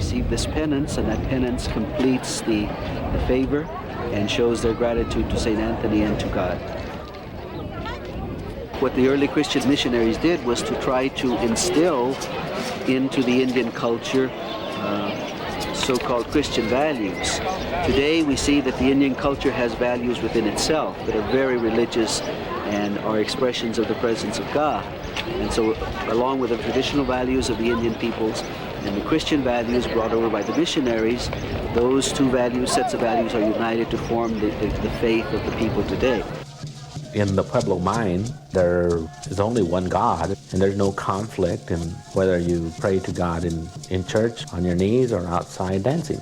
receive this penance, and that penance completes the favor and shows their gratitude to St. Anthony and to God. What the early Christian missionaries did was to try to instill into the Indian culture so-called Christian values. Today we see that the Indian culture has values within itself that are very religious and are expressions of the presence of God. And so along with the traditional values of the Indian peoples and the Christian values brought over by the missionaries, those two sets of values are united to form the faith of the people today. In the Pueblo mind, there is only one God, and there's no conflict in whether you pray to God in church, on your knees, or outside dancing.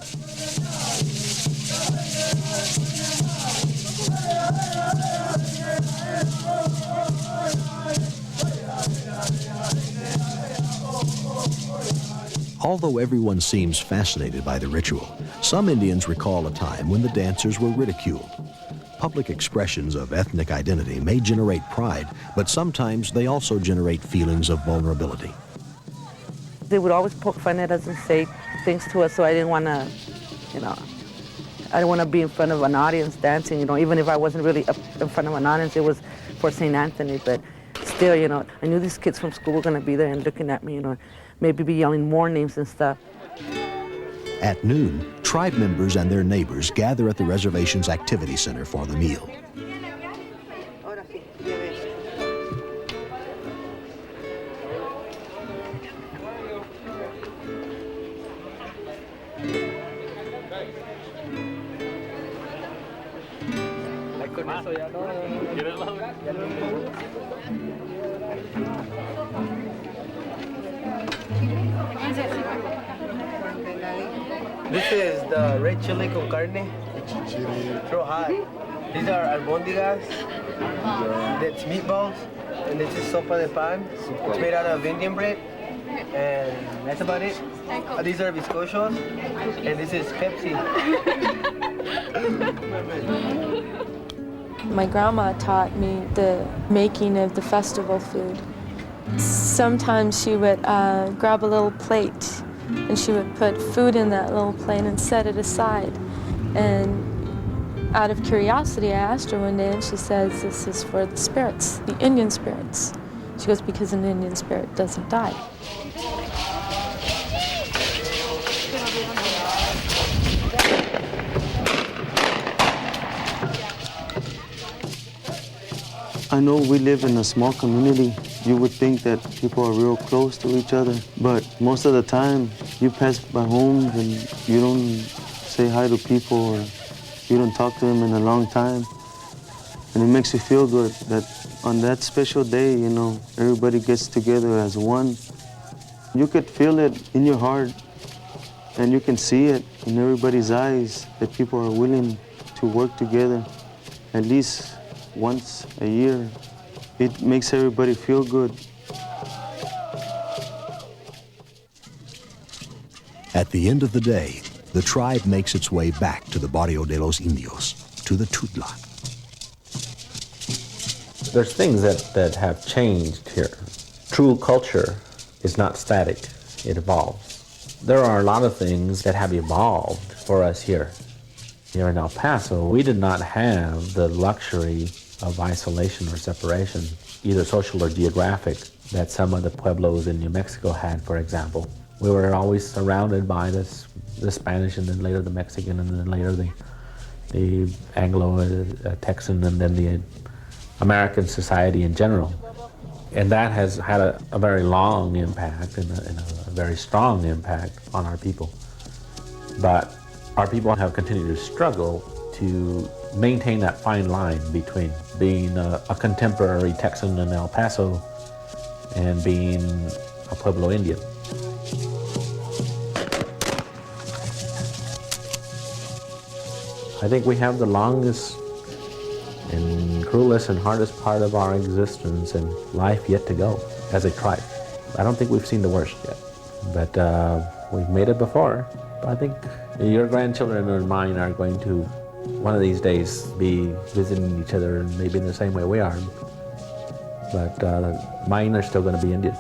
Although everyone seems fascinated by the ritual, some Indians recall a time when the dancers were ridiculed. Public expressions of ethnic identity may generate pride, but sometimes they also generate feelings of vulnerability. They would always poke fun at us and say things to us, so I didn't want to, I didn't want to be in front of an audience dancing, even if I wasn't really up in front of an audience, it was for St. Anthony, but still, I knew these kids from school were going to be there and looking at me, maybe be yelling more names and stuff. At noon, tribe members and their neighbors gather at the reservation's activity center for the meal. This is the red chili con carne. Throw hot. These are albondigas. That's meatballs. And this is sopa de pan. It's made out of Indian bread. And that's about it. These are bizcochos. And this is Pepsi. My grandma taught me the making of the festival food. Sometimes she would grab a little plate and she would put food in that little plate and set it aside. And out of curiosity, I asked her one day, and she says, this is for the spirits, the Indian spirits. She goes, because an Indian spirit doesn't die. I know we live in a small community. You would think that people are real close to each other, but most of the time you pass by homes and you don't say hi to people, or you don't talk to them in a long time. And it makes you feel good that on that special day, everybody gets together as one. You could feel it in your heart, and you can see it in everybody's eyes that people are willing to work together at least once a year. It makes everybody feel good. At the end of the day, the tribe makes its way back to the Barrio de los Indios, to the Tutla. There's things that have changed here. True culture is not static, it evolves. There are a lot of things that have evolved for us here. Here in El Paso, we did not have the luxury of isolation or separation, either social or geographic, that some of the pueblos in New Mexico had, for example. We were always surrounded by the Spanish, and then later the Mexican, and then later the Anglo, Texan, and then the American society in general. And that has had a very long impact and a very strong impact on our people. But our people have continued to struggle to maintain that fine line between being a contemporary Texan in El Paso and being a Pueblo Indian. I think we have the longest and cruelest and hardest part of our existence and life yet to go as a tribe. I don't think we've seen the worst yet, but we've made it before. I think your grandchildren and mine are going to, one of these days, be visiting each other, maybe in the same way we are. But mine are still going to be Indian.